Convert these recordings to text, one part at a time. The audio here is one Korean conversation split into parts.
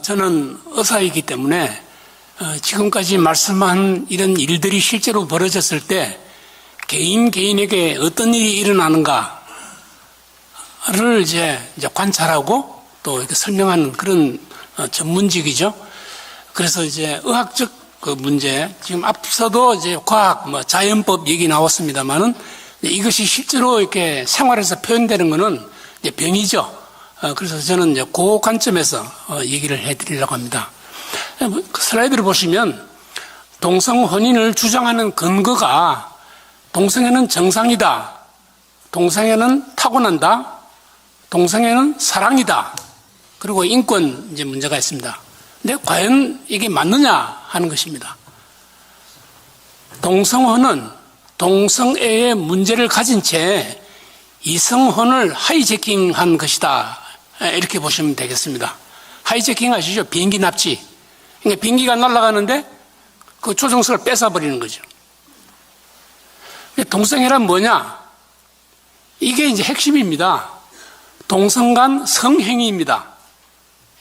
저는 의사이기 때문에 지금까지 말씀한 이런 일들이 실제로 벌어졌을 때 개인에게 어떤 일이 일어나는가를 이제 관찰하고 또 이렇게 설명하는 그런 전문직이죠. 그래서 이제 의학적 그 문제, 지금 앞서도 이제 과학, 자연법 얘기 나왔습니다만은 이것이 실제로 이렇게 생활에서 표현되는 것은 이제 병이죠. 그래서 저는 이제 그 관점에서 얘기를 해드리려고 합니다. 그 슬라이드를 보시면 동성 혼인을 주장하는 근거가 동성애는 정상이다, 동성애는 타고난다, 동성애는 사랑이다, 그리고 인권 이제 문제가 있습니다. 근데 과연 이게 맞느냐 하는 것입니다. 동성혼은 동성애의 문제를 가진 채 이성혼을 하이제킹한 것이다, 이렇게 보시면 되겠습니다. 하이제킹 아시죠? 비행기 납치. 그러니까 비행기가 날아가는데 그 조종석을 뺏어버리는 거죠. 동성애란 뭐냐? 이게 이제 핵심입니다. 동성 간 성행위입니다.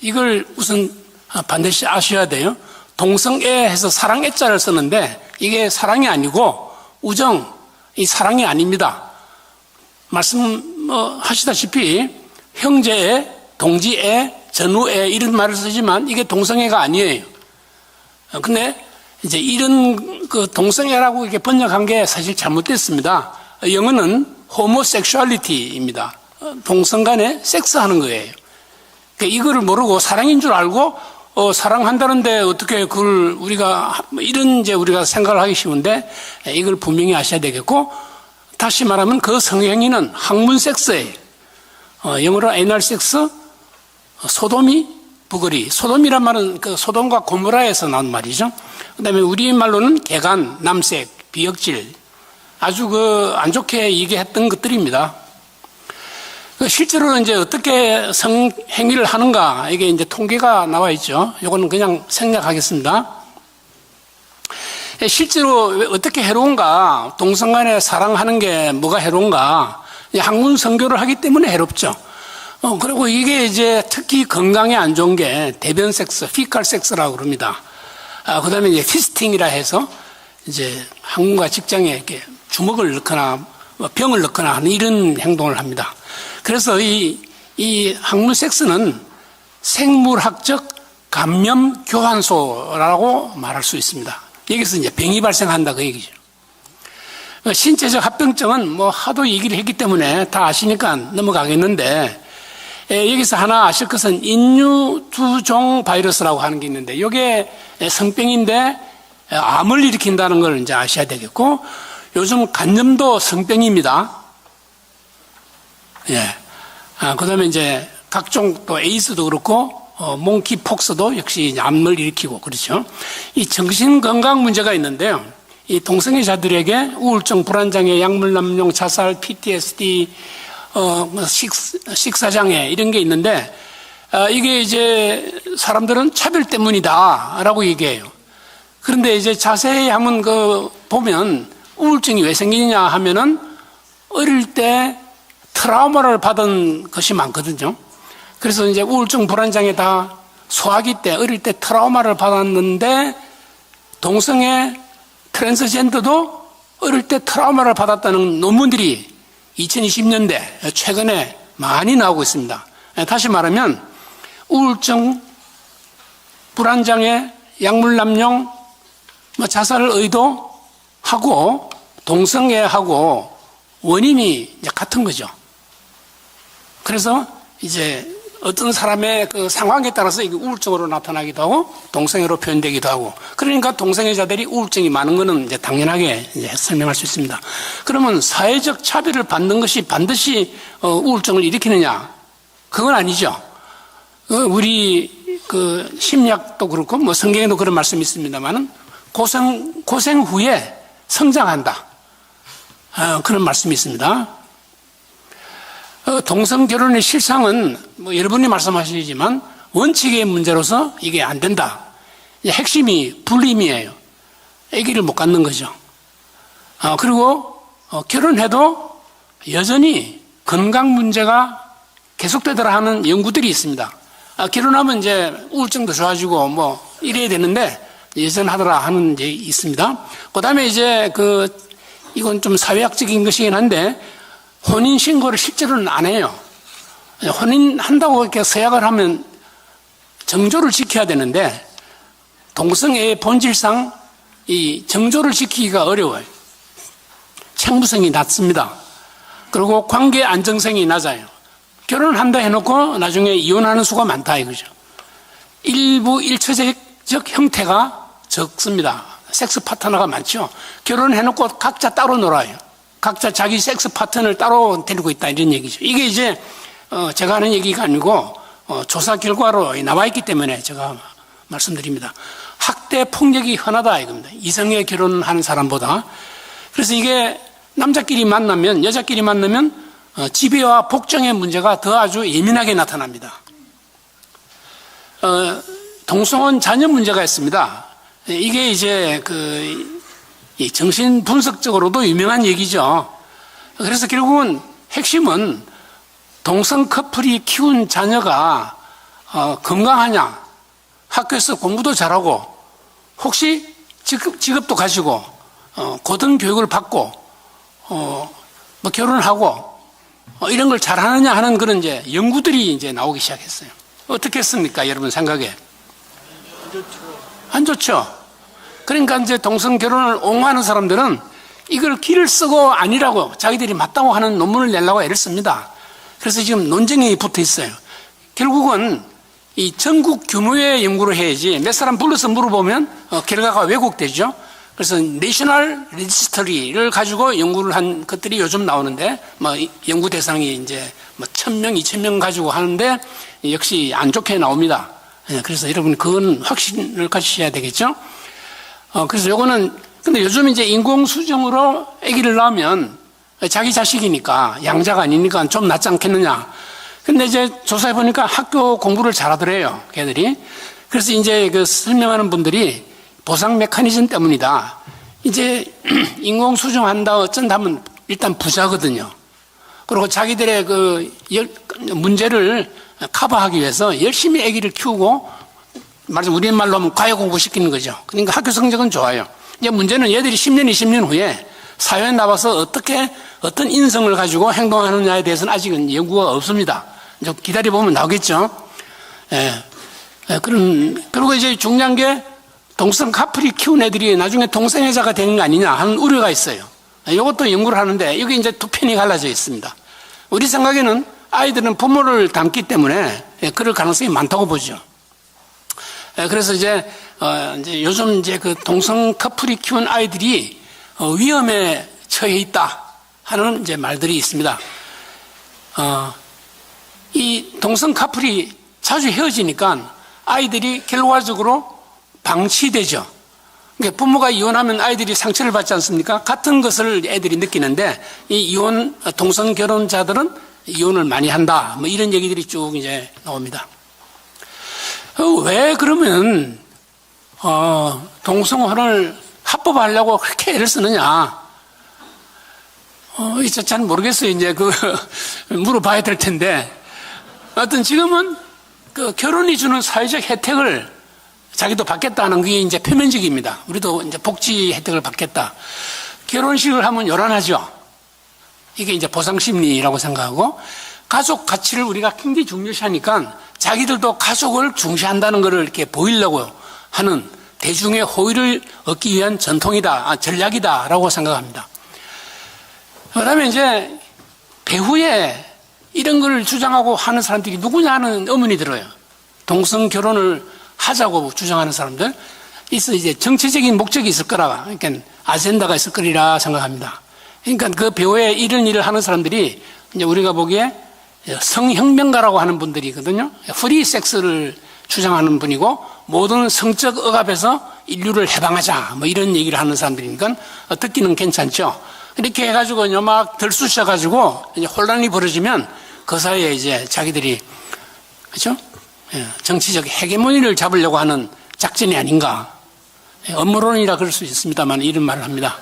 이걸 우선 반드시 아셔야 돼요. 동성애 해서 사랑애자를 쓰는데 이게 사랑이 아니고 우정, 이 사랑이 아닙니다. 말씀하시다시피 형제애, 동지애, 전우애 이런 말을 쓰지만 이게 동성애가 아니에요. 근데 이제 이런 그 동성애라고 이렇게 번역한 게 사실 잘못됐습니다. 영어는 homosexuality입니다. 동성 간에 섹스하는 거예요. 그러니까 이거를 모르고 사랑인 줄 알고 사랑한다는데 어떻게 그걸 우리가 이런 이제 우리가 생각을 하기 쉬운데 이걸 분명히 아셔야 되겠고, 다시 말하면 그 성행위는 학문 섹스예요. 영어로 애널 섹스, 소돔이, 부거리. 소돔이란 말은 그 소돔과 고모라에서 나온 말이죠. 그 다음에 우리말로는 개간, 남색, 비역질. 아주 그 안 좋게 얘기했던 것들입니다. 실제로 이제 어떻게 성행위를 하는가, 이게 이제 통계가 나와 있죠. 이거는 그냥 생략하겠습니다. 실제로 어떻게 해로운가, 동성 간에 사랑하는 게 뭐가 해로운가, 학문 선교를 하기 때문에 해롭죠. 그리고 이게 이제 특히 건강에 안 좋은 게 대변 섹스, 피칼 섹스라고 그럽니다. 그 다음에 이제 피스팅이라 해서 이제 학문과 직장에 이렇게 주먹을 넣거나 병을 넣거나 하는 이런 행동을 합니다. 그래서 이 학문 섹스는 생물학적 감염 교환소라고 말할 수 있습니다. 여기서 이제 병이 발생한다 그 얘기죠. 신체적 합병증은 하도 얘기를 했기 때문에 다 아시니까 넘어가겠는데, 여기서 하나 아실 것은 인유두종 바이러스라고 하는 게 있는데, 이게 성병인데 암을 일으킨다는 걸 이제 아셔야 되겠고, 요즘 간염도 성병입니다. 예. 그 다음에 이제 각종 또 에이즈도 그렇고, 몽키폭스도 역시 암을 일으키고, 그렇죠. 이 정신건강 문제가 있는데요. 이 동성애자들에게 우울증, 불안장애, 약물남용, 자살, PTSD, 식사장애 이런 게 있는데, 이게 이제 사람들은 차별 때문이다라고 얘기해요. 그런데 이제 자세히 한번 보면 우울증이 왜 생기느냐 하면은 어릴 때 트라우마를 받은 것이 많거든요. 그래서 이제 우울증, 불안장애 다 소아기 때, 어릴 때 트라우마를 받았는데, 동성애, 트랜스젠더도 어릴 때 트라우마를 받았다는 논문들이 2020년대 최근에 많이 나오고 있습니다. 다시 말하면 우울증, 불안장애, 약물남용, 자살을 의도하고 동성애하고 원인이 이제 같은 거죠. 그래서 이제 어떤 사람의 그 상황에 따라서 이게 우울증으로 나타나기도 하고 동성애로 표현되기도 하고, 그러니까 동성애자들이 우울증이 많은 것은 이제 당연하게 이제 설명할 수 있습니다. 그러면 사회적 차별을 받는 것이 반드시 우울증을 일으키느냐? 그건 아니죠. 우리 그 심리학도 그렇고 성경에도 그런 말씀이 있습니다만은 고생 후에 성장한다. 그런 말씀이 있습니다. 동성 결혼의 실상은 여러분이 말씀하시지만 원칙의 문제로서 이게 안 된다. 핵심이 불임이에요. 아기를 못 갖는 거죠. 그리고 결혼해도 여전히 건강 문제가 계속되더라 하는 연구들이 있습니다. 결혼하면 이제 우울증도 좋아지고 뭐 이래야 되는데 여전하더라 하는 게 있습니다. 그 다음에 이제 이건 좀 사회학적인 것이긴 한데 혼인신고를 실제로는 안 해요. 혼인한다고 이렇게 서약을 하면 정조를 지켜야 되는데 동성애의 본질상 이 정조를 지키기가 어려워요. 창부성이 낮습니다. 그리고 관계 안정성이 낮아요. 결혼을 한다 해놓고 나중에 이혼하는 수가 많다 이거죠. 일부 일처적 형태가 적습니다. 섹스 파트너가 많죠. 결혼해놓고 각자 따로 놀아요. 각자 자기 섹스 파트너를 따로 데리고 있다 이런 얘기죠. 이게 이제 제가 하는 얘기가 아니고 조사 결과로 나와 있기 때문에 제가 말씀드립니다. 학대 폭력이 흔하다 이겁니다. 이성애 결혼하는 사람보다. 그래서 이게 남자끼리 만나면 여자끼리 만나면 지배와 복종의 문제가 더 아주 예민하게 나타납니다. 동성혼 자녀 문제가 있습니다. 이게 이제 정신 분석적으로도 유명한 얘기죠. 그래서 결국은 핵심은 동성 커플이 키운 자녀가 건강하냐, 학교에서 공부도 잘하고, 혹시 직업도 가지고, 고등교육을 받고, 뭐 결혼하고, 이런 걸 잘하느냐 하는 그런 이제 연구들이 이제 나오기 시작했어요. 어떻겠습니까, 여러분 생각에? 안 좋죠. 그러니까 이제 동성 결혼을 옹호하는 사람들은 이걸 길을 쓰고 아니라고 자기들이 맞다고 하는 논문을 내려고 애를 씁니다. 그래서 지금 논쟁이 붙어 있어요. 결국은 이 전국 규모의 연구를 해야지 몇 사람 불러서 물어보면 결과가 왜곡되죠. 그래서 내셔널 레지스터리를 가지고 연구를 한 것들이 요즘 나오는데 뭐 연구 대상이 이제 뭐 1,000명, 2,000명 가지고 하는데 역시 안 좋게 나옵니다. 그래서 여러분 그건 확신을 가지셔야 되겠죠. 그래서 요거는 근데 요즘 이제 인공수정으로 아기를 낳으면 자기 자식이니까 양자가 아니니까 좀 낫지 않겠느냐. 근데 이제 조사해 보니까 학교 공부를 잘하더래요, 걔들이. 그래서 이제 설명하는 분들이 보상 메커니즘 때문이다. 이제 인공수정한다 어쩐다면 일단 부자거든요. 그리고 자기들의 문제를 커버하기 위해서 열심히 아기를 키우고 말해서 우리말로 하면 과외 공부시키는 거죠. 그러니까 학교 성적은 좋아요. 이제 문제는 얘들이 10년, 20년 후에 사회에 나와서 어떤 인성을 가지고 행동하느냐에 대해서는 아직은 연구가 없습니다. 이제 기다려보면 나오겠죠. 그리고 이제 중요한 게 동성 커플이 키운 애들이 나중에 동성애자가 되는 거 아니냐 하는 우려가 있어요. 이것도 연구를 하는데 여기 이제 두 편이 갈라져 있습니다. 우리 생각에는 아이들은 부모를 닮기 때문에 그럴 가능성이 많다고 보죠. 그래서 이제 요즘 이제 동성 커플이 키운 아이들이 위험에 처해 있다 하는 이제 말들이 있습니다. 이 동성 커플이 자주 헤어지니까 아이들이 결과적으로 방치되죠. 그러니까 부모가 이혼하면 아이들이 상처를 받지 않습니까? 같은 것을 애들이 느끼는데 이 동성 결혼자들은 이혼을 많이 한다. 뭐 이런 얘기들이 쭉 이제 나옵니다. 왜 그러면 동성혼을 합법화하려고 그렇게 애를 쓰느냐? 이제 잘 모르겠어요. 이제 물어봐야 될 텐데. 하여튼 지금은 결혼이 주는 사회적 혜택을 자기도 받겠다는 게 이제 표면적입니다. 우리도 이제 복지 혜택을 받겠다. 결혼식을 하면 요란하죠. 이게 이제 보상심리라고 생각하고 가족 가치를 우리가 굉장히 중요시하니까 자기들도 가족을 중시한다는 것을 이렇게 보이려고 하는 대중의 호의를 얻기 위한 전략이다라고 생각합니다. 그 다음에 이제 배후에 이런 걸 주장하고 하는 사람들이 누구냐 하는 의문이 들어요. 동성 결혼을 하자고 주장하는 사람들. 이제 정치적인 목적이 있을 거라, 그러니까 아젠다가 있을 거리라 생각합니다. 그러니까 그 배후에 이런 일을 하는 사람들이 이제 우리가 보기에 성혁명가라고 하는 분들이거든요. 프리 섹스를 주장하는 분이고 모든 성적 억압에서 인류를 해방하자 뭐 이런 얘기를 하는 사람들이니까 듣기는 괜찮죠. 이렇게 해가지고 막 들쑤셔가지고 이제 혼란이 벌어지면 그 사이에 이제 자기들이 그렇죠? 정치적 헤게모니를 잡으려고 하는 작전이 아닌가. 음모론이라 그럴 수 있습니다만 이런 말을 합니다.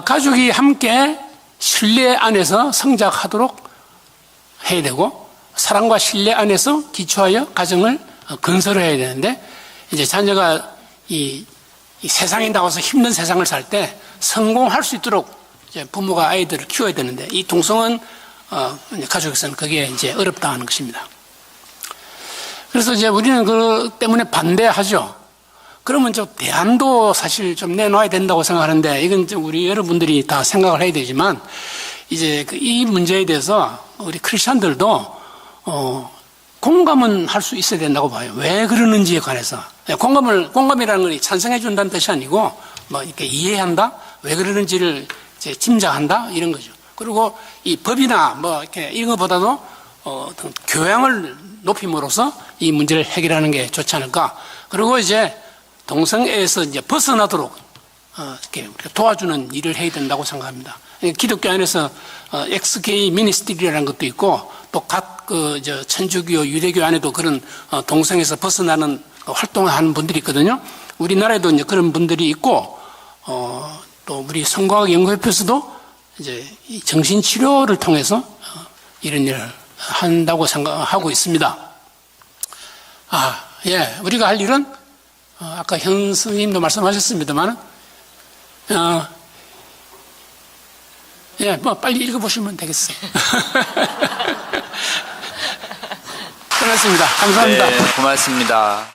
가족이 함께 신뢰 안에서 성장하도록 해야 되고 사랑과 신뢰 안에서 기초하여 가정을 건설해야 되는데, 이제 자녀가 이 세상에 나와서 힘든 세상을 살 때 성공할 수 있도록 이제 부모가 아이들을 키워야 되는데, 이 동성은 가족에서는 그게 이제 어렵다 하는 것입니다. 그래서 이제 우리는 그 때문에 반대하죠. 그러면 저 대안도 사실 좀 내놔야 된다고 생각하는데, 이건 좀 우리 여러분들이 다 생각을 해야 되지만, 이제 이 문제에 대해서 우리 크리스천들도 공감은 할 수 있어야 된다고 봐요. 왜 그러는지에 관해서. 공감이라는 건 찬성해 준다는 뜻이 아니고, 뭐 이렇게 이해한다? 왜 그러는지를 이제 짐작한다? 이런 거죠. 그리고 이 법이나 뭐 이렇게 이런 것보다도 어떤 교양을 높임으로써 이 문제를 해결하는 게 좋지 않을까. 그리고 이제 동성애에서 이제 벗어나도록 이렇게 도와주는 일을 해야 된다고 생각합니다. 기독교 안에서 XK 미니스트리라는 것도 있고, 또 각 천주교, 유대교 안에도 그런 동성애에서 벗어나는 활동을 하는 분들이 있거든요. 우리나라에도 이제 그런 분들이 있고, 또 우리 성과학 연구협회에서도 이제 이 정신치료를 통해서 이런 일을 한다고 생각하고 있습니다. 예, 우리가 할 일은 아까 현 스님도 말씀하셨습니다만, 예, 뭐 빨리 읽어보시면 되겠어요. 끝났습니다. 감사합니다. 네, 고맙습니다.